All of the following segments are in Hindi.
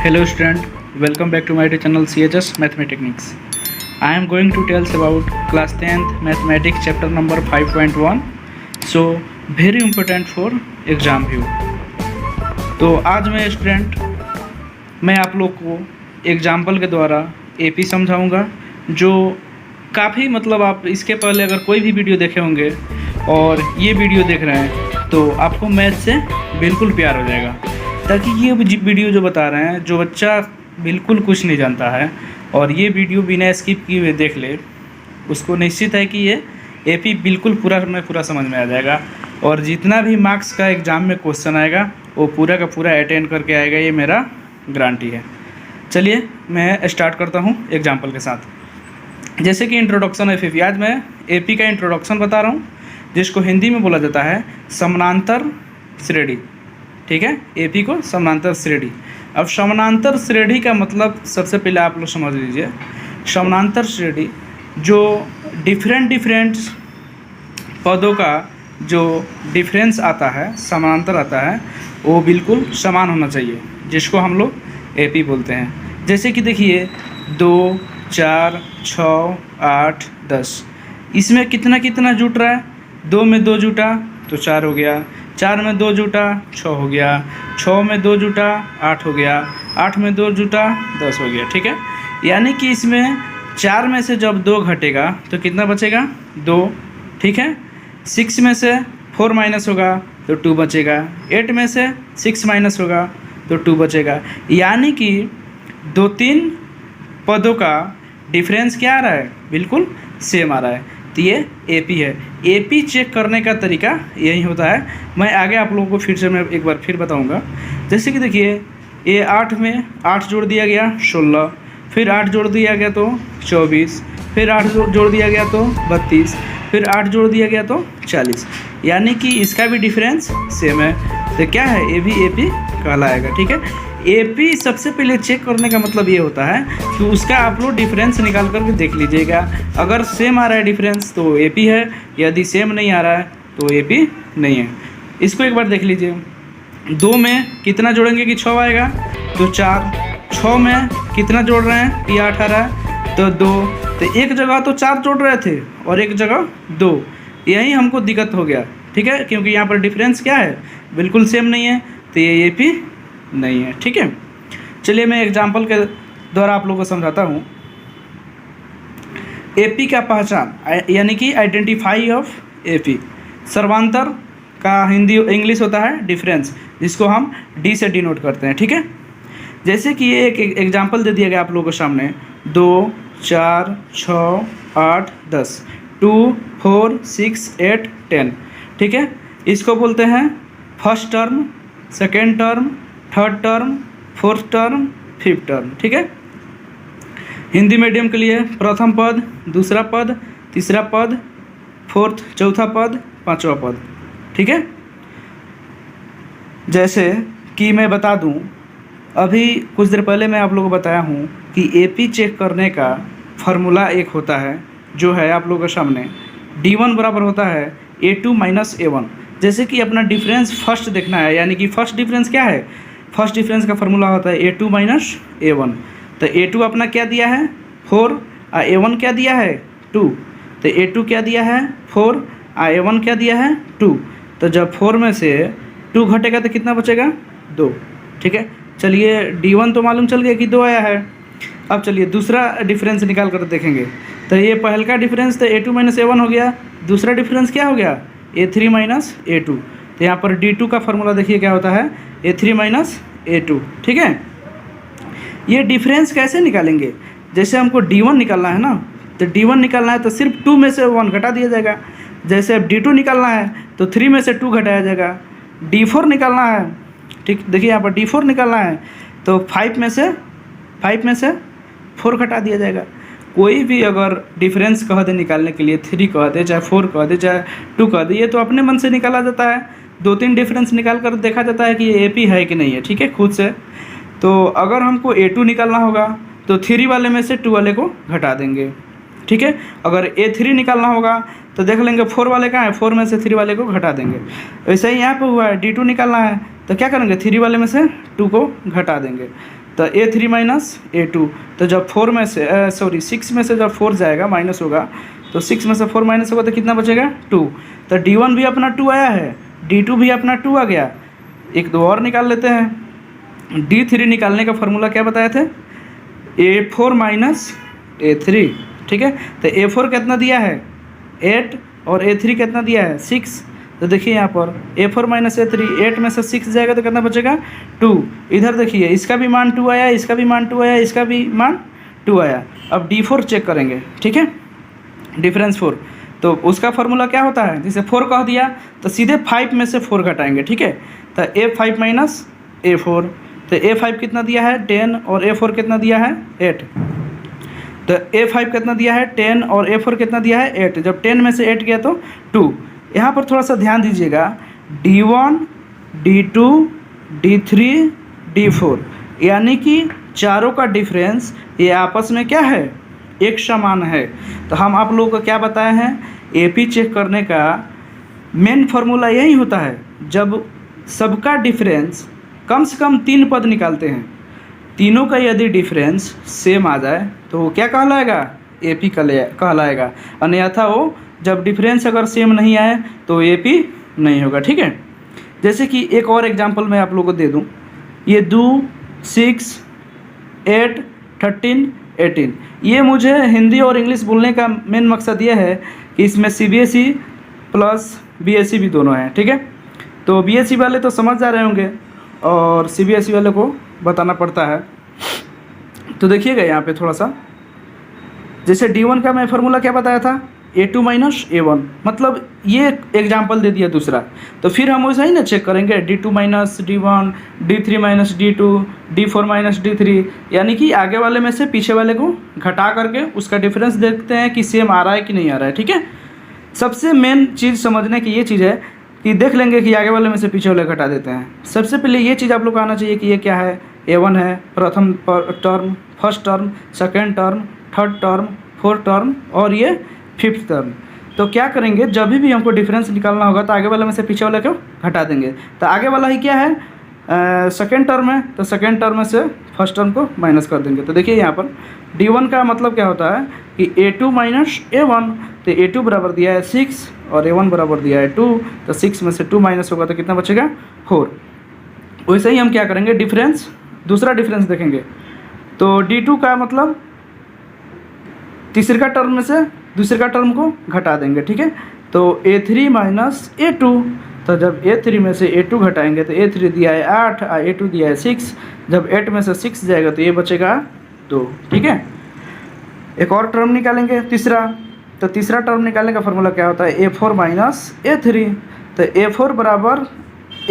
Hello student, welcome back to my channel CHS Mathematics. I am going to tell about class 10th mathematics chapter number 5.1. So very important for exam view. तो आज मैं आप लोग को एग्जाम्पल के द्वारा एपी समझाऊंगा, जो काफ़ी आप इसके पहले अगर कोई भी वीडियो देखे होंगे और ये वीडियो देख रहे हैं तो आपको मैथ से बिल्कुल प्यार हो जाएगा, ताकि ये वीडियो जो बता रहे हैं, जो बच्चा बिल्कुल कुछ नहीं जानता है और ये वीडियो बिना स्किप किए हुए देख ले, उसको निश्चित है कि ये एपी बिल्कुल पूरा समझ में आ जाएगा और जितना भी मार्क्स का एग्ज़ाम में क्वेश्चन आएगा वो पूरा का पूरा अटेंड करके आएगा, ये मेरा गारंटी है। चलिए मैं स्टार्ट करता हूँ एग्जाम्पल के साथ। जैसे कि इंट्रोडक्शन ऑफ एपी, आज मैं एपी का इंट्रोडक्शन बता रहा हूँ, जिसको हिंदी में बोला जाता है समानांतर श्रेणी। ठीक है, एपी को समानांतर श्रेणी। अब समानांतर श्रेणी का मतलब सबसे पहले आप लोग समझ लीजिए, समानांतर श्रेणी जो डिफरेंट पदों का जो डिफरेंस आता है, समानांतर आता है, वो बिल्कुल समान होना चाहिए, जिसको हम लोग एपी बोलते हैं। जैसे कि देखिए 2, 4, 6, 8, 10, इसमें कितना जुट रहा है। 2 में 2 जुटा तो 4 हो गया, 4 में 2 जुटा 6 हो गया, 6 में 2 जुटा 8 हो गया, 8 में 2 जुटा 10 हो गया। ठीक है, यानी कि इसमें 4 में से जब 2 घटेगा तो कितना बचेगा? 2। ठीक है, 6 में से 4 माइनस होगा तो 2 बचेगा, 8 में से 6 माइनस होगा तो 2 बचेगा। यानी कि 2-3 पदों का डिफरेंस क्या आ रहा है? बिल्कुल सेम आ रहा है। तो ये एपी है। एपी चेक करने का तरीका यही होता है। मैं आगे आप लोगों को फिर से मैं एक बार फिर बताऊंगा। जैसे कि देखिए ये 8 में 8 जोड़ दिया गया 16, फिर 8 जोड़ दिया गया तो 24, फिर 8 जोड़ दिया गया तो 32, फिर 8 जोड़ दिया गया तो 40। यानी कि इसका भी डिफरेंस सेम है। तो क्या है? ये भी एपी कहलाएगा। ठीक है, एपी सबसे पहले चेक करने का मतलब ये होता है कि उसका आप लोग डिफरेंस निकाल करके देख लीजिएगा। अगर सेम आ रहा है डिफरेंस तो एपी है, यदि सेम नहीं आ रहा है तो एपी नहीं है। इसको एक बार देख लीजिए। 2 में कितना जोड़ेंगे कि 6 आएगा तो 4, 6 में कितना जोड़ रहे हैं? ये 18 है तो 2। तो एक जगह तो 4 जोड़ रहे थे और एक जगह 2, यही हमको दिक्कत हो गया। ठीक है, क्योंकि यहाँ पर डिफरेंस क्या है? बिल्कुल सेम नहीं है, तो ये एपी नहीं है। ठीक है, चलिए मैं एग्जाम्पल के द्वारा आप लोगों को समझाता हूँ। एपी का पहचान यानी कि आइडेंटिफाई ऑफ एपी। सर्वांतर का हिंदी इंग्लिश होता है डिफरेंस, जिसको हम डी से डिनोट करते हैं। ठीक है, जैसे कि ये एक एग्जाम्पल दे दिया गया आप लोगों के सामने। 2, 4, 6, 8, 10, 2, 4, 6, 8, 10। ठीक है, इसको बोलते हैं first term, second term, third term, fourth term, fifth term. ठीक है, हिंदी मीडियम के लिए प्रथम पद, दूसरा पद, तीसरा पद, फोर्थ चौथा पद, पांचवा पद। ठीक है, जैसे कि मैं बता दूं, अभी कुछ देर पहले मैं आप लोगों को बताया हूं कि एपी चेक करने का फार्मूला एक होता है, जो है आप लोगों के सामने। D1 बराबर होता है A2 माइनस A1। जैसे कि अपना डिफरेंस फर्स्ट देखना है, यानी कि फर्स्ट डिफरेंस क्या है? फर्स्ट डिफरेंस का फार्मूला होता है A2 माइनस A1। तो A2 अपना क्या दिया है? 4, और A1 क्या दिया है? 2। तो A2 क्या दिया है? 4, और A1 क्या दिया है? 2। तो जब 4 में से 2 घटेगा तो कितना बचेगा? 2। ठीक है, चलिए D1 तो मालूम चल गया कि 2 आया है। अब चलिए दूसरा डिफरेंस निकाल कर देखेंगे। तो ये पहल का डिफरेंस तो A2 माइनस A1 हो गया, दूसरा डिफरेंस क्या हो गया? A3 minus A2। तो यहाँ पर D2 का फार्मूला देखिए क्या होता है? A3 minus A2। ठीक है, ये डिफरेंस कैसे निकालेंगे? जैसे हमको D1 निकालना है ना, तो D1 निकालना है तो सिर्फ 2 में से 1 घटा दिया जाएगा। जैसे अब D2 निकालना है तो 3 में से 2 घटाया जाएगा। D4 निकालना है, ठीक, देखिए यहाँ पर D4 निकालना है तो 5 में से 4 घटा दिया जाएगा। कोई भी अगर डिफरेंस कह दे निकालने के लिए, 3 कह दे, चाहे 4 कह दे, चाहे 2 कह दे, ये तो अपने मन से निकाला जाता है। 2-3 डिफरेंस निकाल कर देखा जाता है कि ये एपी है कि नहीं है। ठीक है, खुद से। तो अगर हमको A2 निकालना होगा तो 3 वाले में से 2 वाले को घटा देंगे। ठीक है, अगर A3 निकालना होगा तो देख लेंगे 4 वाले कहाँ है, 4 में से 3 वाले को घटा देंगे। वैसे ही यहाँ पर हुआ है, D2 निकालना है तो क्या करेंगे? 3 वाले में से 2 को घटा देंगे। तो A3 माइनस A2, तो जब 4 में से 6 में से जब 4 जाएगा माइनस होगा, तो 6 में से 4 माइनस होगा तो कितना बचेगा 2। तो D1 भी अपना 2 आया है, D2 भी अपना 2 आ गया। एक दो और निकाल लेते हैं। D3 निकालने का फॉर्मूला क्या बताए थे, A4 माइनस A3, ठीक है। तो A4 कितना दिया है 8 और A3 कितना दिया है 6। तो देखिए यहाँ पर A4 माइनस A3, 8 में से 6 जाएगा तो कितना बचेगा 2। इधर देखिए इसका भी मान 2 आया, इसका भी मान 2 आया, इसका भी मान 2 आया। अब D4 चेक करेंगे, ठीक है, डिफरेंस 4। तो उसका फॉर्मूला क्या होता है, जैसे 4 कह दिया तो सीधे 5 में से 4 घटाएंगे, ठीक है। तो A5 माइनस A4, तो A5 कितना दिया है 10 और A4 कितना दिया है 8। तो A5 कितना दिया है 10 और A4 कितना दिया है 8। जब 10 में से 8 गया तो 2। यहाँ पर थोड़ा सा ध्यान दीजिएगा, D1, D2, D3, D4 यानी कि चारों का डिफरेंस ये आपस में क्या है, एक समान है। तो हम आप लोगों को क्या बताए हैं, AP चेक करने का मेन फार्मूला यही होता है, जब सबका डिफरेंस कम से कम 3 पद निकालते हैं, तीनों का यदि डिफरेंस सेम आ जाए तो वो क्या कहलाएगा, AP कहलाएगा। अन्यथा वो जब डिफरेंस अगर सेम नहीं आए तो AP नहीं होगा, ठीक है। जैसे कि एक और एग्जांपल मैं आप लोगों को दे दूं, ये 2, 6, 8, 13, 18, ये मुझे हिंदी और इंग्लिश बोलने का मेन मकसद ये है कि इसमें CBSE प्लस BSE भी दोनों हैं, ठीक है। तो BSE वाले तो समझ जा रहे होंगे और CBSE वाले को बताना पड़ता है। तो देखिएगा यहाँ पे थोड़ा सा, जैसे D1 का मैं फार्मूला क्या बताया था, A2 माइनस A1, मतलब ये एग्जाम्पल दे दिया दूसरा। तो फिर हम वैसा ही ना चेक करेंगे, D2 minus D1, D3 minus D2, D4 minus D3, यानी कि आगे वाले में से पीछे वाले को घटा करके उसका डिफरेंस देखते हैं कि सेम आ रहा है कि नहीं आ रहा है, ठीक है। सबसे मेन चीज़ समझने की ये चीज़ है कि देख लेंगे कि आगे वाले में से पीछे वाले घटा देते हैं। सबसे पहले ये चीज़ आप लोग को आना चाहिए कि ये क्या है, A1 है, प्रथम term, first term, second term, third term, fourth term और ये फिफ्थ टर्म। तो क्या करेंगे, जब भी हमको डिफरेंस निकालना होगा तो आगे वाले में से पीछे वाले को घटा देंगे। तो आगे वाला ही क्या है, सेकेंड टर्म है, तो सेकेंड टर्म में से फर्स्ट टर्म को माइनस कर देंगे। तो देखिए यहाँ पर D1 का मतलब क्या होता है कि A2 माइनस A1, तो A2 बराबर दिया है 6 और A1 बराबर दिया है 2, तो 6 में से 2 माइनस होगा तो कितना बचेगा 4। वैसे ही हम क्या करेंगे, डिफरेंस, दूसरा डिफरेंस देखेंगे। तो D2 का मतलब तीसरे का टर्म में से दूसरे का टर्म को घटा देंगे, ठीक है। तो A3 माइनस A2, तो जब A3 में से A2 घटाएंगे तो A3 दिया है 8, A2 दिया है 6, जब 8 में से 6 जाएगा तो ये बचेगा 2, ठीक है। एक और टर्म निकालेंगे तीसरा, तो तीसरा टर्म निकालने का फॉर्मूला क्या होता है, A4 माइनस A3, तो A4 बराबर,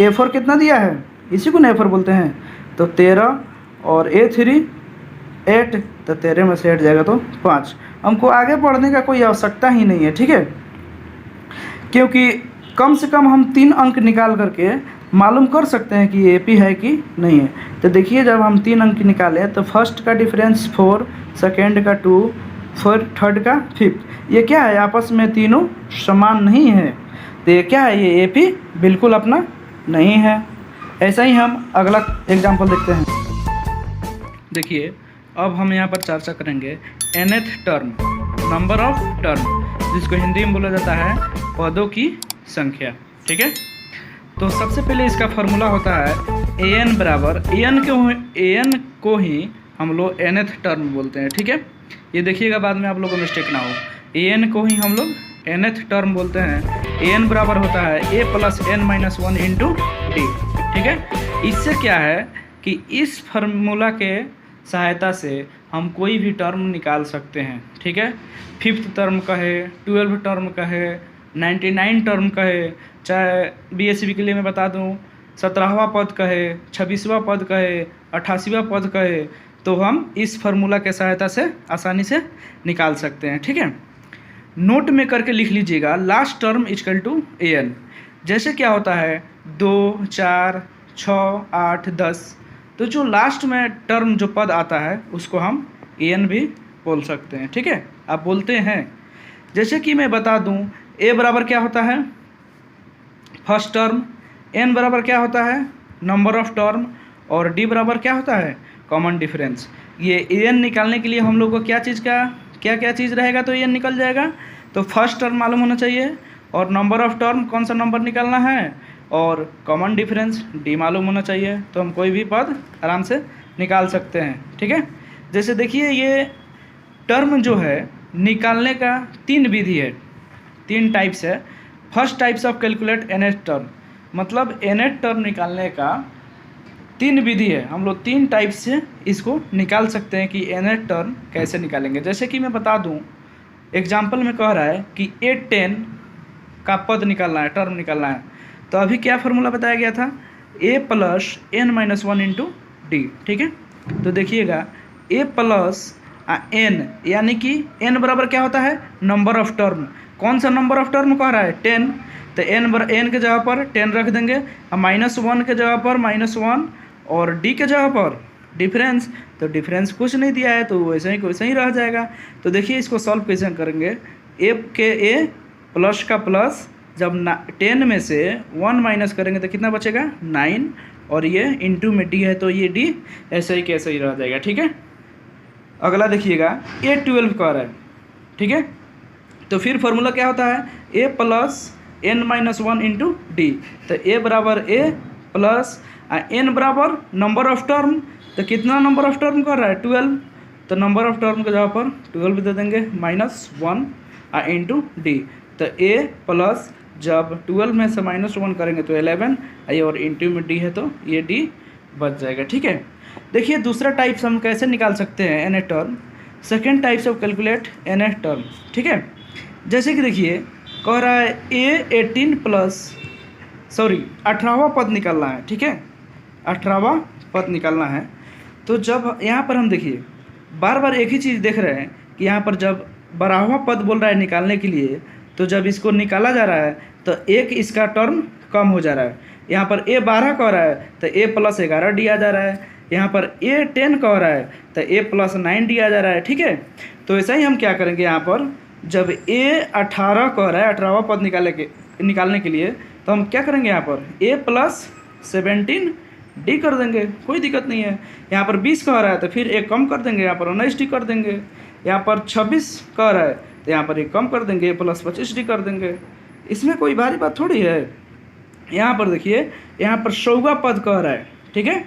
A4 कितना दिया है, इसी को A4 बोलते हैं, तो 13 और A3 8, तो 13 में से 8 जाएगा तो 5। हमको आगे बढ़ने का कोई आवश्यकता ही नहीं है, ठीक है, क्योंकि कम से कम हम 3 अंक निकाल करके मालूम कर सकते हैं कि AP है कि नहीं है। तो देखिए जब हम 3 अंक निकाले तो फर्स्ट का डिफरेंस 4, सेकेंड का 2, फिर थर्ड का 5, ये क्या है, आपस में तीनों समान नहीं है। तो ये क्या है, ये AP बिल्कुल अपना नहीं है। ऐसा ही हम अगला एग्जाम्पल देखते हैं। देखिए अब हम यहाँ पर चर्चा करेंगे nth term, number of term, जिसको हिंदी में बोला जाता है पदों की संख्या, ठीक है। तो सबसे पहले इसका फॉर्मूला होता है an बराबर, an को ही हम लोग nth टर्म बोलते हैं, ठीक है। ये देखिएगा बाद में आप लोगों को मिस्टेक ना हो, an को ही हम लोग nth टर्म बोलते हैं। an बराबर होता है a plus n minus 1 into D, ठीक है। इससे क्या है कि इस फार्मूला के सहायता से हम कोई भी टर्म निकाल सकते हैं, ठीक है। 5th टर्म का है, 12 टर्म का है, 99 टर्म का है, चाहे BSB के लिए मैं बता दूं 17वां पद का है, 26वां पद का है, 88वां पद का है, तो हम इस फार्मूला के सहायता से आसानी से निकाल सकते हैं, ठीक है। नोट में करके लिख लीजिएगा, last term equal to an। जैसे क्या होता है 2, 4, 6, 8, 10, तो जो लास्ट में टर्म जो पद आता है उसको हम an भी बोल सकते हैं, ठीक है, आप बोलते हैं। जैसे कि मैं बता दूं a बराबर क्या होता है, फर्स्ट टर्म, n बराबर क्या होता है, नंबर ऑफ टर्म, और डी बराबर क्या होता है, कॉमन डिफरेंस। ये एन निकालने के लिए हम लोग को क्या चीज़ का क्या चीज़ रहेगा तो एन निकल जाएगा। तो फर्स्ट टर्म मालूम होना चाहिए और नंबर ऑफ टर्म कौन सा नंबर निकालना है और कॉमन डिफरेंस डी मालूम होना चाहिए, तो हम कोई भी पद आराम से निकाल सकते हैं। ठीक है, जैसे देखिए ये टर्म जो है निकालने का 3 विधि है, 3 टाइप्स है। First types of calculate nth term, मतलब nth टर्म निकालने का 3 विधि है। हम लोग 3 टाइप से इसको निकाल सकते हैं कि nth टर्म कैसे निकालेंगे। जैसे कि मैं बता दूं, एग्जाम्पल में कह रहा है कि A10 का पद निकालना है, टर्म निकालना है। तो अभी क्या फार्मूला बताया गया था, a plus n minus 1 into D. ठीक है, तो देखिएगा a प्लस n यानी कि n बराबर क्या होता है, नंबर ऑफ टर्म। कौन सा नंबर ऑफ टर्म कह रहा है, 10। तो n के जगह पर 10 रख देंगे और -1 के जगह पर -1 और d के जगह पर डिफरेंस। तो डिफरेंस कुछ नहीं दिया है तो वैसे ही रह जाएगा। तो देखिए इसको सॉल्व कैसे करेंगे, a प्लस का प्लस, जब 10 में से 1 माइनस करेंगे तो कितना बचेगा 9, और ये इंटू में d है तो ये d ऐसे ही कैसे ही रह जाएगा। ठीक है, अगला देखिएगा A12 का रहा है। ठीक है, तो फिर फार्मूला क्या होता है, a plus n minus 1 into D. तो a बराबर a प्लस n बराबर नंबर ऑफ टर्म। तो कितना नंबर ऑफ टर्म कर रहा है, 12। तो नंबर ऑफ टर्म के जगह पर 12 दे देंगे -1 इंटू डी। तो a प्लस जब 12 में से -1 करेंगे तो 11 आई, और इंटू में d है तो ये d बच जाएगा। ठीक है, देखिए दूसरा टाइप्स हम कैसे निकाल सकते हैं nth term. Second types of calculate nth term. ठीक है, जैसे कि देखिए कह रहा है A18 प्लस 18वां पद निकालना है। ठीक है, 18वां पद निकालना है। तो जब यहाँ पर हम देखिए बार बार एक ही चीज़ देख रहे हैं कि यहाँ पर जब 12वां पद बोल रहा है निकालने के लिए, तो जब इसको निकाला जा रहा है तो एक इसका टर्म कम हो जा रहा है। यहाँ पर A12 कह रहा है तो A प्लस 11 डी आ जा रहा है। यहाँ पर A10 कह रहा है तो A प्लस 9 डी आ जा रहा है। ठीक है, तो ऐसा ही हम क्या करेंगे, यहाँ पर जब A18 कह रहा है 18वां पद निकालने के लिए, तो हम क्या करेंगे, यहाँ पर A प्लस 17 डी कर देंगे, कोई दिक्कत नहीं है। यहाँ पर 20 कह रहा है तो फिर एक कम कर देंगे, यहाँ पर 19 डी कर देंगे। यहाँ पर 26 कह रहा है तो यहाँ पर एक कम कर देंगे, प्लस 25 डी कर देंगे। इसमें कोई भारी बात थोड़ी है। यहाँ पर देखिए यहाँ पर 100वां पद कह रहा है। ठीक है,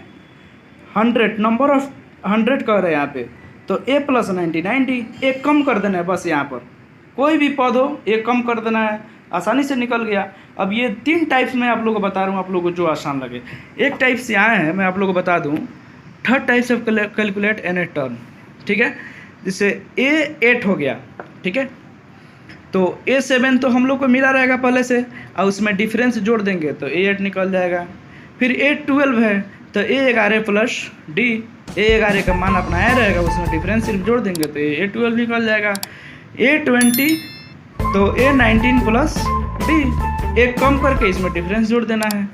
100 नंबर ऑफ 100 कह रहा है यहाँ पे, तो a प्लस 99 डी, एक कम कर देना है बस। यहाँ पर कोई भी पद हो एक कम कर देना है, आसानी से निकल गया। अब ये 3 टाइप्स में आप लोगों को बता रहा हूँ, आप लोगों को जो आसान लगे। एक टाइप से यहाँ है, मैं आप लोगों को बता दूँ, थर्ड टाइप से कैलकुलेट nth टर्म। ठीक है, जिससे A8 हो गया। ठीक है, तो A7 तो हम लोग को मिला रहेगा पहले से, और उसमें डिफरेंस जोड़ देंगे तो A8 निकल जाएगा। फिर A12 है तो A11 प्लस D, A11 का मान अपना आया रहेगा, उसमें डिफरेंस सिर्फ जोड़ देंगे तो A12 निकल जाएगा। A20 तो A19 प्लस D, एक कम करके इसमें डिफरेंस जोड़ देना है।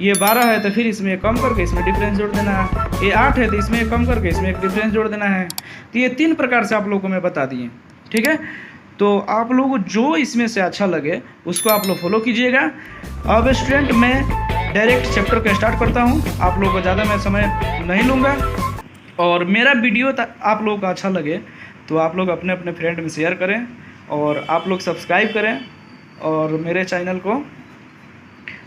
ये 12 है तो फिर इसमें कम करके इसमें डिफरेंस जोड़ देना है। ये 8 है तो इसमें कम करके इसमें एक डिफरेंस जोड़ देना है। तो ये 3 प्रकार से आप लोगों को मैं बता दिए। ठीक है, तो आप लोगों को जो इसमें से अच्छा लगे उसको आप लोग फॉलो कीजिएगा। अब स्टूडेंट मैं डायरेक्ट चैप्टर को स्टार्ट करता हूँ, आप लोगों को ज़्यादा मैं समय नहीं लूँगा। और मेरा वीडियो आप लोगों को अच्छा लगे तो आप लोग अपने अपने फ्रेंड में शेयर करें, और आप लोग सब्सक्राइब करें, और मेरे चैनल को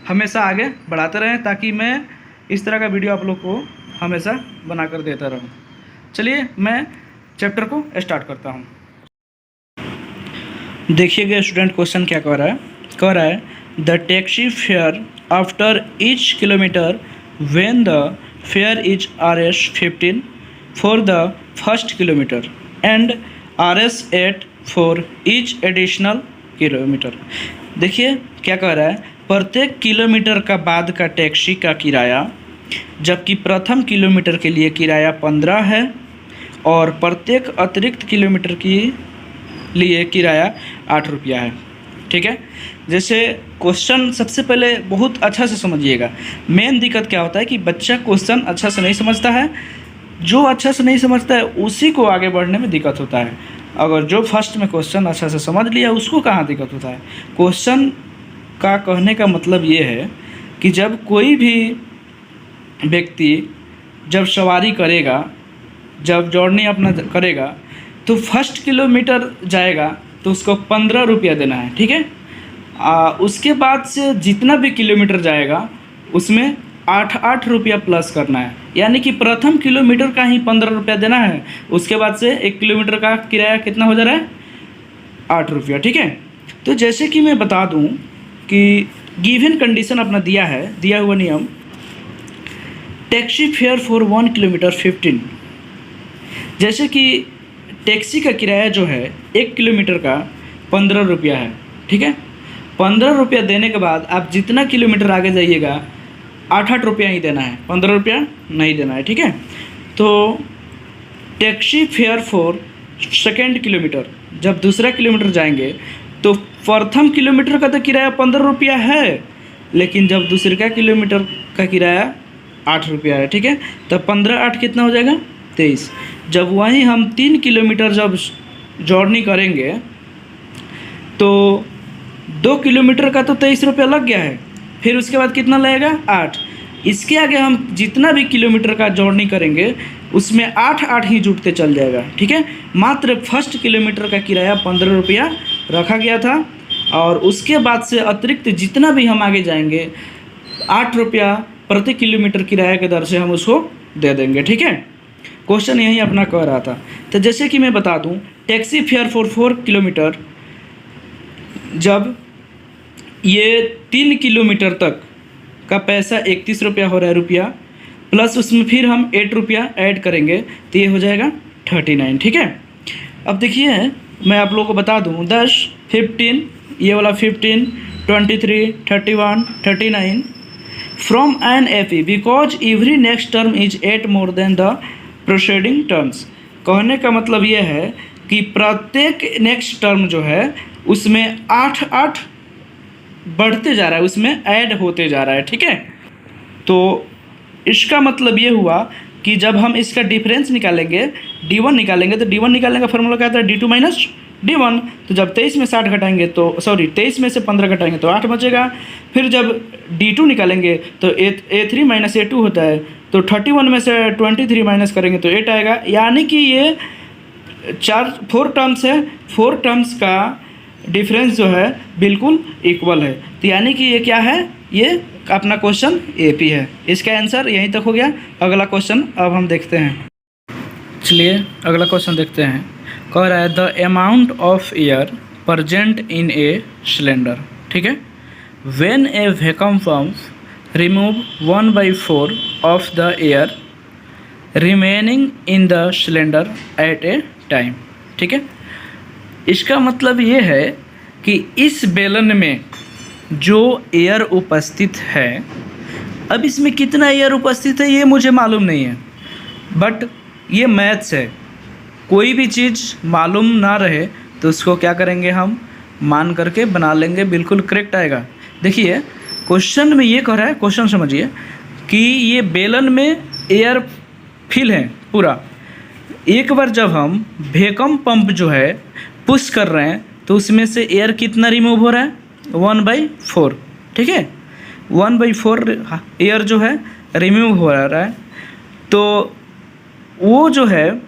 हमेशा आगे बढ़ाते रहें, ताकि मैं इस तरह का वीडियो आप लोग को हमेशा बना कर देता रहूँ। चलिए मैं चैप्टर को स्टार्ट करता हूँ। देखिएगा स्टूडेंट, क्वेश्चन क्या कह रहा है the taxi fare after each kilometre when the fair is Rs15 for the first kilometre and Rs8 for each additional kilometre. देखिए क्या कह रहा है, प्रत्येक किलोमीटर का बाद का टैक्सी का किराया, जबकि प्रथम किलोमीटर के लिए किराया 15 है और प्रत्येक अतिरिक्त किलोमीटर के लिए किराया 8 रुपया है। ठीक है, जैसे क्वेश्चन सबसे पहले बहुत अच्छा से समझिएगा। मेन दिक्कत क्या होता है कि बच्चा क्वेश्चन अच्छा से नहीं समझता है, जो अच्छा से नहीं समझता है उसी को आगे बढ़ने में दिक्कत होता है। अगर जो फर्स्ट में क्वेश्चन अच्छा से समझ लिया उसको कहाँ दिक्कत होता है। क्वेश्चन का कहने का मतलब ये है कि जब कोई भी व्यक्ति जब सवारी करेगा, जब जर्नी अपना करेगा, तो फर्स्ट किलोमीटर जाएगा तो उसको 15 रुपया देना है, ठीक है। उसके बाद से जितना भी किलोमीटर जाएगा उसमें 8 रुपया प्लस करना है, यानी कि प्रथम किलोमीटर का ही 15 रुपया देना है। उसके बाद से 1 किलोमीटर का किराया कितना हो जा रहा है, 8 रुपया, ठीक है। तो जैसे कि मैं बता दूं कि गिवन कंडीशन अपना दिया है, दिया हुआ नियम, टैक्सी फेयर फॉर 1 किलोमीटर 15। जैसे कि टैक्सी का किराया जो है 1 किलोमीटर का 15 रुपया है, ठीक है। 15 रुपया देने के बाद आप जितना किलोमीटर आगे जाइएगा 8 रुपया ही देना है, 15 रुपया नहीं देना है, ठीक है। तो taxi fare for second kilometre, जब दूसरा किलोमीटर जाएंगे तो प्रथम किलोमीटर का तो किराया 15 रुपया है, लेकिन जब दूसरे का किलोमीटर का किराया 8 रुपया है, ठीक है। तो 15 8 कितना हो जाएगा, 23। जब वहीं हम 3 किलोमीटर जब जर्नी करेंगे तो 2 किलोमीटर का तो 23 रुपया लग गया है, फिर उसके बाद कितना लगेगा, 8। इसके आगे हम जितना भी किलोमीटर का जर्नी करेंगे उसमें 8 ही जुटते चल जाएगा, ठीक है। मात्र फर्स्ट किलोमीटर का किराया 15 रुपया रखा गया था, और उसके बाद से अतिरिक्त जितना भी हम आगे जाएंगे 8 रुपया प्रति किलोमीटर किराया के दर से हम उसको दे देंगे, ठीक है। क्वेश्चन यही अपना कह रहा था। तो जैसे कि मैं बता दूं, टैक्सी फेयर फॉर 4 किलोमीटर, जब ये 3 किलोमीटर तक का पैसा 31 रुपया हो रहा है रुपया, प्लस उसमें फिर हम 8 रुपया ऐड करेंगे तो ये हो जाएगा 39, ठीक है। अब देखिए मैं आप लोगों को बता दूं, 10 15, ये वाला 15 23 31 39 from an AP because every next term is 8 more than the proceeding terms. कहने का मतलब ये है कि प्रत्येक नेक्स्ट टर्म जो है उसमें 8 बढ़ते जा रहा है, उसमें ऐड होते जा रहा है, ठीक है। तो इसका मतलब ये हुआ कि जब हम इसका डिफरेंस निकालेंगे, D1 निकालेंगे, तो D1 निकालने का फॉर्मूला क्या आता है, D2 माइनस D1। तो जब 23 में 60 घटाएंगे तो 23 में से 15 घटाएंगे तो 8 बचेगा। फिर जब D2 निकालेंगे तो A3 माइनस A2 होता है, तो 31 में से 23 माइनस करेंगे तो 8 आएगा। यानी कि ये 4 टर्म्स है, 4 टर्म्स का डिफरेंस जो है बिल्कुल इक्वल है। तो यानी कि ये क्या है, ये अपना क्वेश्चन AP है। इसका आंसर यहीं तक हो गया। अगला क्वेश्चन अब हम देखते हैं। चलिए अगला क्वेश्चन देखते हैं। कह रहा है the amount of air present in a cylinder, ठीक है, when A vacuum pump remove 1/4 of the air remaining in the cylinder eight A time, ठीक है। इसका मतलब ये है कि इस बेलन में जो एयर उपस्थित है, अब इसमें कितना एयर उपस्थित है ये मुझे मालूम नहीं है, बट ये मैथ्स है। कोई भी चीज़ मालूम ना रहे तो उसको क्या करेंगे, हम मान करके बना लेंगे, बिल्कुल करेक्ट आएगा। देखिए क्वेश्चन में ये कह रहा है, क्वेश्चन समझिए कि ये बेलन में एयर फिल है पूरा। एक बार जब हम वैक्यूम पंप जो है पुश कर रहे हैं तो उसमें से एयर कितना रिमूव हो रहा है, 1/4, ठीक है। 1/4 एयर जो है रिमूव हो रहा है। तो वो जो है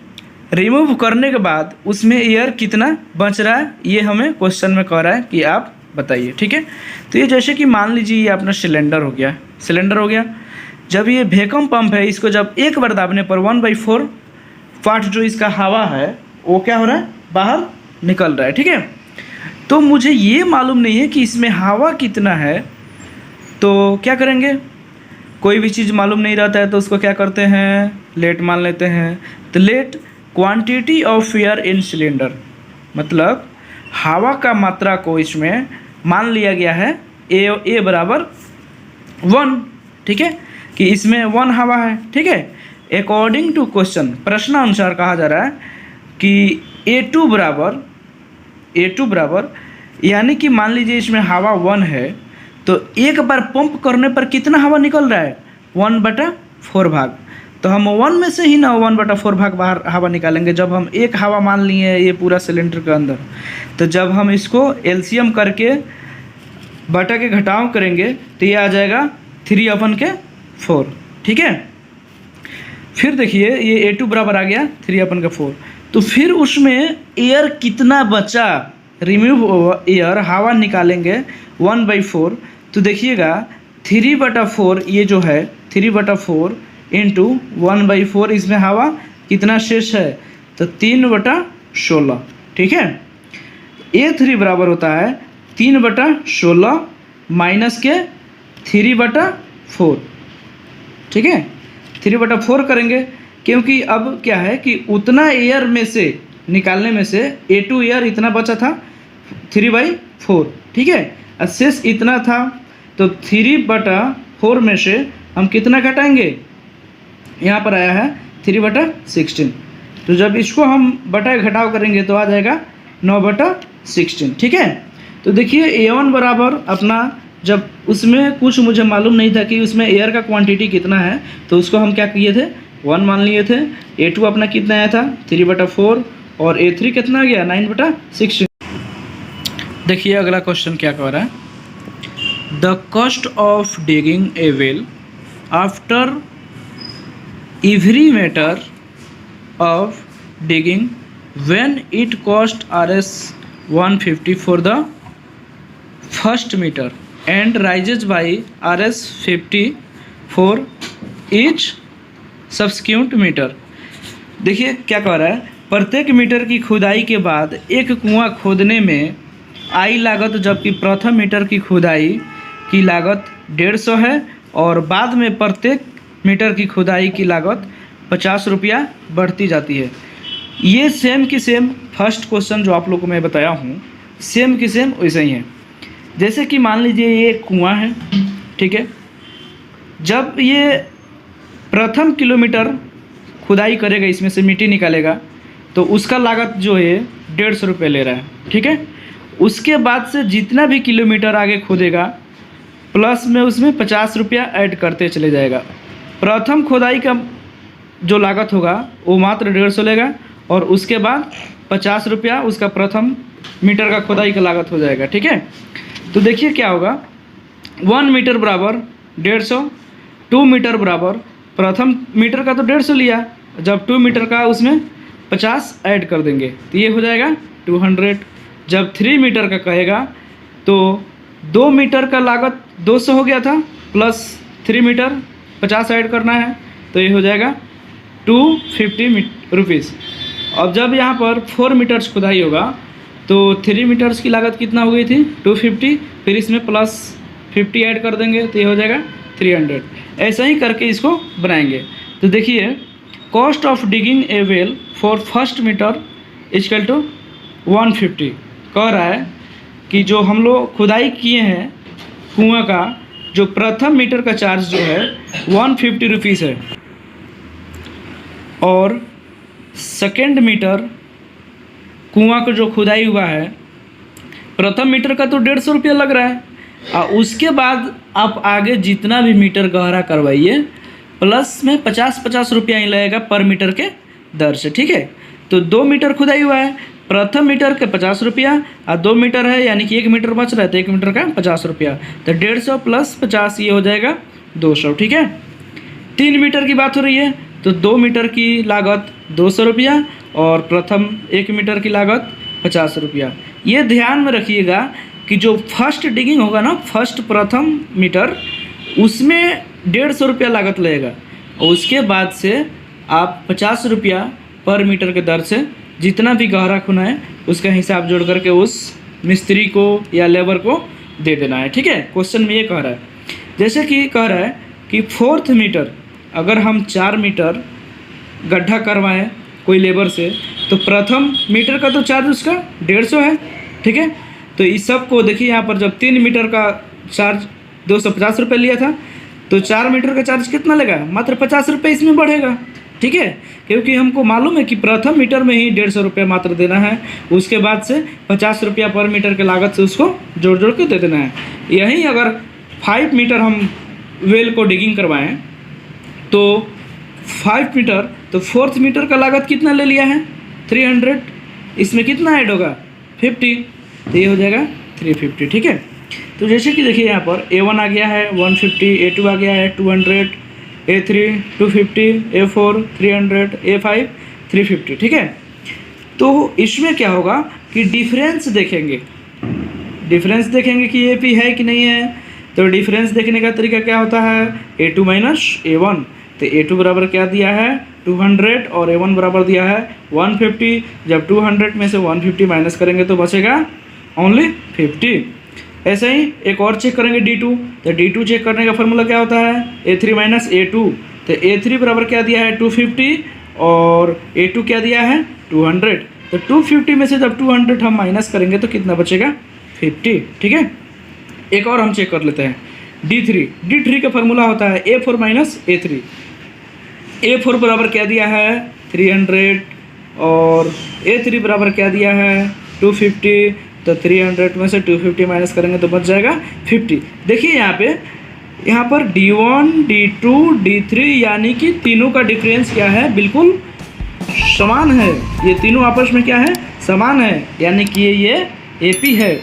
रिमूव करने के बाद उसमें एयर कितना बच रहा है ये हमें क्वेश्चन में कह रहा है कि आप बताइए, ठीक है। तो ये जैसे कि मान लीजिए ये अपना सिलेंडर हो गया, सिलेंडर हो गया। जब ये वैक्यूम पंप है, इसको जब एक बार दाबने पर 1/4 पार्ट जो इसका हवा है वो क्या हो रहा है, बाहर निकल रहा है, ठीक है। तो मुझे ये मालूम नहीं है कि इसमें हवा कितना है, तो क्या करेंगे, कोई भी चीज़ मालूम नहीं रहता है तो उसको क्या करते हैं, लेट मान लेते हैं। तो let quantity of air in cylinder, मतलब हवा का मात्रा को इसमें मान लिया गया है ए बराबर 1, ठीक है, कि इसमें 1 हवा है, ठीक है। अकॉर्डिंग टू क्वेश्चन, प्रश्नानुसार कहा जा रहा है कि A2 बराबर यानी कि मान लीजिए इसमें हवा 1 है, तो एक बार पंप करने पर कितना हवा निकल रहा है, 1/4 भाग। तो हम 1 में से ही ना 1/4 भाग बाहर हवा निकालेंगे। जब हम एक हवा मान लिए ये पूरा सिलेंडर के अंदर, तो जब हम इसको एलसीएम करके बटा के घटाव करेंगे तो ये आ जाएगा 3/4, ठीक है। फिर देखिए ये A2 बराबर आ गया 3/4। तो फिर उसमें एयर कितना बचा, रिमूव एयर, हवा निकालेंगे 1/4। तो देखिएगा 3/4 ये जो है 3/4 इंटू 1/4, इसमें हवा कितना शेष है, तो 3/16। ठीक है, A3 बराबर होता है 3/16 माइनस के 3/4। ठीक है, 3/4 करेंगे, क्योंकि अब क्या है कि उतना एयर में से निकालने में से A2 एयर इतना बचा था 3/4। ठीक है, और शेष इतना था, तो 3/4 में से हम कितना घटाएंगे, यहाँ पर आया है 3/16। तो जब इसको हम बटा घटाव करेंगे तो आ जाएगा 9/16। ठीक है, तो देखिए A1 बराबर अपना, जब उसमें कुछ मुझे मालूम नहीं था कि उसमें एयर का क्वांटिटी कितना है, तो उसको हम क्या किए थे 1 मान लिए थे। A2 अपना कितना आया था 3/4 और A3 कितना आ गया 9/16। देखिए अगला क्वेश्चन क्या कह रहा है, the cost of digging a well after every metre of digging when it cost Rs 150 for the first metre and rises by Rs 50 for each subsequent metre. देखिए क्या कह रहा है, प्रत्येक मीटर की खुदाई के बाद एक कुआं खोदने में आई लागत, जबकि प्रथम मीटर की खुदाई की लागत 150 है और बाद में प्रत्येक मीटर की खुदाई की लागत 50 रुपया बढ़ती जाती है। ये सेम की सेम फर्स्ट क्वेश्चन जो आप लोग को मैं बताया हूँ, सेम की सेम वैसे ही है। जैसे कि मान लीजिए ये कुआं है, ठीक है, जब ये प्रथम किलोमीटर खुदाई करेगा, इसमें से मिट्टी निकालेगा, तो उसका लागत जो है 150 रुपये ले रहा है। ठीक है, उसके बाद से जितना भी किलोमीटर आगे खोदेगा प्लस में उसमें 50 रुपया ऐड करते चले जाएगा। प्रथम खुदाई का जो लागत होगा वो मात्र 150 लेगा और उसके बाद 50 रुपया उसका प्रथम मीटर का खुदाई का लागत हो जाएगा। ठीक है, तो देखिए क्या होगा, 1 मीटर बराबर 150, 2 मीटर बराबर, प्रथम मीटर का तो 150 लिया, जब 2 मीटर का उसमें 50 ऐड कर देंगे तो ये हो जाएगा 200। जब 3 मीटर का कहेगा तो 2 मीटर का लागत 200 हो गया था, प्लस 3 मीटर 50 ऐड करना है तो ये हो जाएगा 250 रुपीज़। अब जब यहाँ पर 4 मीटर्स खुदाई होगा तो 3 मीटर्स की लागत कितना हो गई थी 250, फिर इसमें प्लस 50 ऐड कर देंगे तो ये हो जाएगा 300। ऐसा ही करके इसको बनाएंगे। तो देखिए cost of digging a well for first metre equal to 150 कह रहा है कि जो हम लोग खुदाई किए हैं कुआं का, जो प्रथम मीटर का चार्ज जो है 150 रुपीज़ है और सेकेंड मीटर कुआं का जो खुदाई हुआ है प्रथम मीटर का तो 150 रुपया लग रहा है, और उसके बाद आप आगे जितना भी मीटर गहरा करवाइए प्लस में 50-50 रुपया ही लगेगा पर मीटर के दर से। ठीक है, तो 2 मीटर खुदाई हुआ है, प्रथम मीटर के 50 रुपया और 2 मीटर है यानी कि 1 मीटर बच रहा है तो 1 मीटर का 50 रुपया, तो 150 प्लस 50 ये हो जाएगा 200। ठीक है, 3 मीटर की बात हो रही है तो 2 मीटर की लागत 200 रुपया और प्रथम 1 मीटर की लागत 50 रुपया। ये ध्यान में रखिएगा कि जो फर्स्ट डिगिंग होगा ना, फर्स्ट प्रथम मीटर, उसमें 150 रुपया लागत लगेगा और उसके बाद से आप 50 रुपया पर मीटर के दर से जितना भी गहरा खुना है उसका हिसाब जोड़ करके उस मिस्त्री को या लेबर को दे देना है। ठीक है, क्वेश्चन में ये कह रहा है, जैसे कि कह रहा है कि 4th मीटर अगर हम 4 मीटर गड्ढा करवाएं कोई लेबर से तो प्रथम मीटर का तो चार्ज उसका 150 है। ठीक है, तो इस सब को देखिए यहाँ पर जब 3 मीटर का चार्ज 250 रुपये लिया था तो 4 मीटर का चार्ज कितना लगा, मात्र 50 रुपये इसमें बढ़ेगा। ठीक है, क्योंकि हमको मालूम है कि प्रथम मीटर में ही 150 रुपये मात्र देना है, उसके बाद से 50 रुपया पर मीटर के लागत से उसको जोड़ जोड़ के दे देना है। यहीं अगर 5 मीटर हम वेल को डिगिंग करवाएं तो 5 मीटर तो 4th मीटर का लागत कितना ले लिया है 300, इसमें कितना ऐड होगा 50, तो ये हो जाएगा 350। ठीक है, तो जैसे कि देखिए यहाँ पर A1 आ गया है 150, A2 आ गया है 200, A3 250, A4 300, A5 350, ठीक है। तो इसमें क्या होगा कि डिफरेंस देखेंगे, डिफरेंस देखेंगे कि ए पी है कि नहीं है। तो डिफरेंस देखने का तरीका क्या होता है, A2 माइनस A1। तो A2 बराबर क्या दिया है 200 और A1 बराबर दिया है 150। जब 200 में से 150 माइनस करेंगे तो बचेगा ओनली 50। ऐसे ही एक और चेक करेंगे D2। तो D2 चेक करने का फॉर्मूला क्या होता है A3 माइनस A2। तो A3 बराबर क्या दिया है 250 और A2 क्या दिया है 200। तो 250 में से जब 200 हम माइनस करेंगे तो कितना बचेगा 50, ठीक है। एक और हम चेक कर लेते हैं D3 का फॉर्मूला होता है A4 माइनस A3। A4 बराबर क्या दिया है 300 और A3 बराबर क्या दिया है 250। तो 300 में से 250 माइनस करेंगे तो बच जाएगा 50। देखिए यहाँ पर D1 D2 D3 यानी कि तीनों का डिफरेंस क्या है, बिल्कुल समान है। ये तीनों आपस में क्या है समान है, यानी कि ये AP है।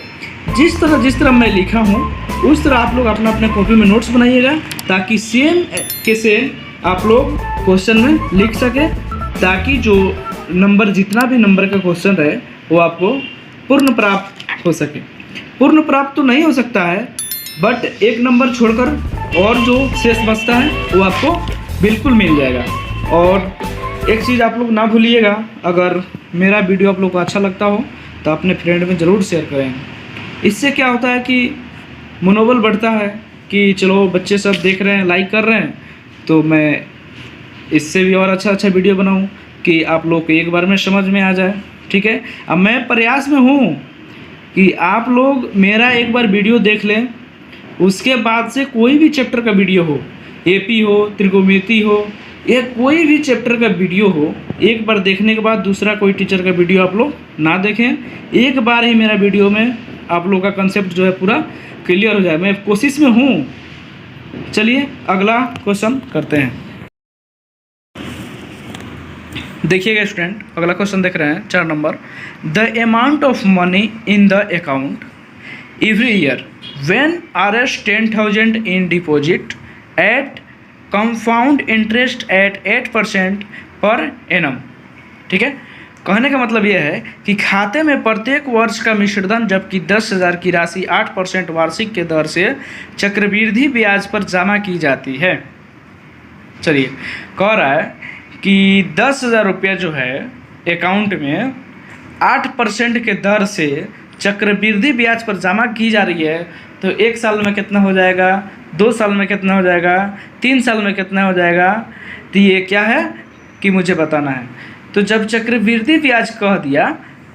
जिस तरह मैं लिखा हूँ उस तरह आप लोग अपना अपने कॉपी में नोट्स बनाइएगा, ताकि सेम के सेम आप लोग क्वेश्चन में लिख सके, ताकि जो नंबर जितना भी नंबर का क्वेश्चन रहे वो आपको पूर्ण प्राप्त हो सके। पूर्ण प्राप्त तो नहीं हो सकता है, बट एक नंबर छोड़कर और जो शेष बचता है वो आपको बिल्कुल मिल जाएगा। और एक चीज़ आप लोग ना भूलिएगा, अगर मेरा वीडियो आप लोग को अच्छा लगता हो तो अपने फ्रेंड में ज़रूर शेयर करें। इससे क्या होता है कि मनोबल बढ़ता है कि चलो बच्चे सब देख रहे हैं, लाइक कर रहे हैं, तो मैं इससे भी और अच्छा वीडियो बनाऊं कि आप लोग को एक बार में समझ में आ जाए, ठीक है। अब मैं प्रयास में हूँ कि आप लोग मेरा एक बार वीडियो देख लें, उसके बाद से कोई भी चैप्टर का वीडियो हो, AP हो, त्रिकोणमिति हो, या कोई भी चैप्टर का वीडियो हो, एक बार देखने के बाद दूसरा कोई टीचर का वीडियो आप लोग ना देखें। एक बार ही मेरा वीडियो में आप लोग का कंसेप्ट जो है पूरा क्लियर हो जाए, मैं कोशिश में हूँ। चलिए अगला क्वेश्चन करते हैं। देखिएगा स्टूडेंट, अगला क्वेश्चन देख रहे हैं 4 number. The amount of money in the account every year when RS 10,000 in deposit eight compound interest eight 8% per annum, ठीक है। कहने का मतलब यह है कि खाते में प्रत्येक वर्ष का मिश्रधन जबकि 10,000 की राशि 8% वार्षिक के दर से चक्रवृद्धि ब्याज पर जमा की जाती है। चलिए, कह रहा है कि 10,000 रुपया जो है अकाउंट में 8% के दर से चक्रवृद्धि ब्याज पर जमा की जा रही है, तो 1 साल में कितना हो जाएगा, 2 साल में कितना हो जाएगा, 3 साल में कितना हो जाएगा। तो ये क्या है कि मुझे बताना है। तो जब चक्रवृद्धि ब्याज कह दिया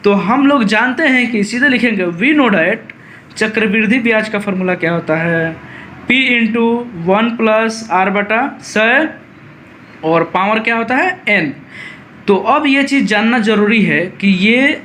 तो हम लोग जानते हैं कि सीधे लिखेंगे वी नो डैट चक्रवृद्धि ब्याज का फॉर्मूला क्या होता है P इंटू 1 प्लस R बटा 100 और पावर क्या होता है N। तो अब ये चीज़ जानना ज़रूरी है कि ये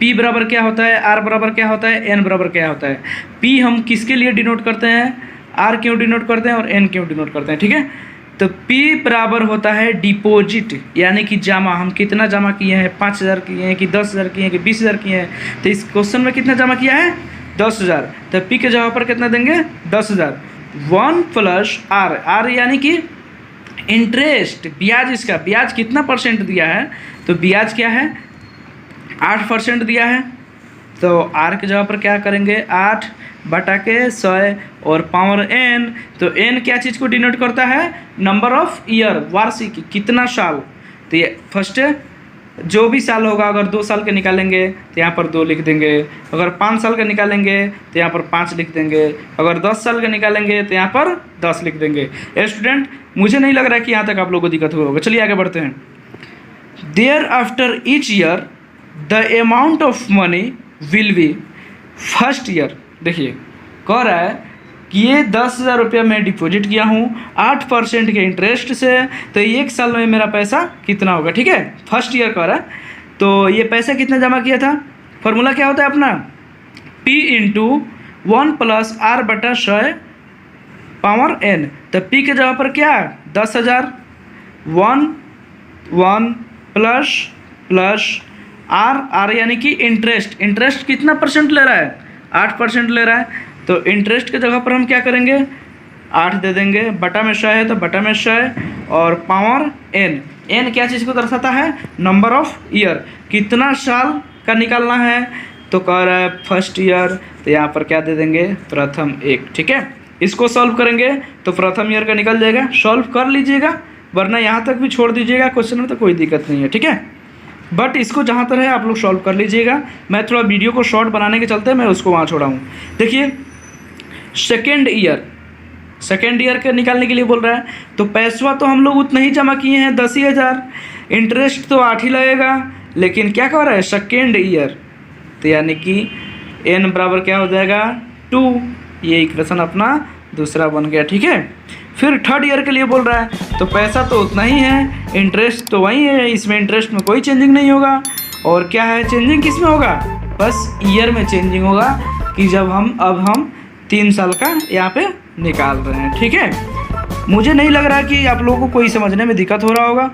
P बराबर क्या होता है, R बराबर क्या होता है, N बराबर क्या होता है। P हम किसके लिए डिनोट करते हैं, R क्यों डिनोट करते हैं और N क्यों डिनोट करते हैं, ठीक है। तो P बराबर होता है डिपॉजिट, यानी कि जमा, हम कितना जमा किए हैं, 5,000 किए हैं कि 10,000 किए हैं कि 20,000 किए हैं। तो इस क्वेश्चन में कितना जमा किया है 10,000, तो P के जगह पर कितना देंगे 10,000। 1 प्लस R यानी कि इंटरेस्ट, ब्याज, इसका ब्याज कितना परसेंट दिया है, तो ब्याज क्या है 8% दिया है। तो R की जगह पर क्या करेंगे 8 बटा के 100 और पावर N। तो N क्या चीज़ को डिनोट करता है, नंबर ऑफ ईयर, वार्षिक, कितना साल। तो ये फर्स्ट जो भी साल होगा, अगर 2 साल के निकालेंगे तो यहाँ पर 2 लिख देंगे, अगर 5 साल का निकालेंगे तो यहाँ पर 5 लिख देंगे, अगर 10 साल का निकालेंगे तो यहाँ पर 10 लिख देंगे। स्टूडेंट, मुझे नहीं लग रहा है कि यहाँ तक आप लोगों को दिक्कत होगा। चलिए आगे बढ़ते हैं। There after each year the amount of money will be first year. देखिए कह रहा है कि ये 10,000 रुपया मैं डिपॉजिट किया हूँ 8% के इंटरेस्ट से, तो 1 साल में मेरा पैसा कितना होगा, ठीक है। फर्स्ट ईयर कह रहा है, तो ये पैसा कितना जमा किया था, फॉर्मूला क्या होता है अपना P इंटू 1 प्लस R बटा 100 पावर N। तो P के जगह पर क्या 10,000, 1 प्लस R यानी कि इंटरेस्ट कितना परसेंट ले रहा है 8% ले रहा है। तो इंटरेस्ट के जगह पर हम क्या करेंगे 8 दे देंगे, बटा में 100 है तो बटा में 100 और पावर n। n क्या चीज़ को दर्शाता है? नंबर ऑफ ईयर, कितना साल का निकालना है। तो कह रहा है फर्स्ट ईयर, तो यहाँ पर क्या दे देंगे? प्रथम 1। ठीक है, इसको सॉल्व करेंगे तो प्रथम ईयर का निकल जाएगा। सॉल्व कर लीजिएगा, वरना यहाँ तक भी छोड़ दीजिएगा क्वेश्चन में, तो कोई दिक्कत नहीं है। ठीक है, बट इसको जहाँ तक है आप लोग सॉल्व कर लीजिएगा। मैं थोड़ा वीडियो को शॉर्ट बनाने के चलते मैं उसको वहाँ छोड़ा हूँ। देखिए सेकेंड ईयर के निकालने के लिए बोल रहा है, तो पैसा तो हम लोग उतना ही जमा किए हैं 10,000, इंटरेस्ट तो 8 ही लगेगा, लेकिन क्या कर रहा है? सेकेंड ईयर, तो यानी कि n बराबर क्या हो जाएगा? 2। ये इक्वेशन अपना दूसरा बन गया। ठीक है, फिर थर्ड ईयर के लिए बोल रहा है, तो पैसा तो उतना ही है, इंटरेस्ट तो वही है, इसमें इंटरेस्ट में कोई चेंजिंग नहीं होगा। और क्या है चेंजिंग? किस में होगा? बस ईयर में चेंजिंग होगा कि जब हम 3 साल का यहाँ पे निकाल रहे हैं। ठीक है, मुझे नहीं लग रहा कि आप लोगों को कोई समझने में दिक्कत हो रहा होगा।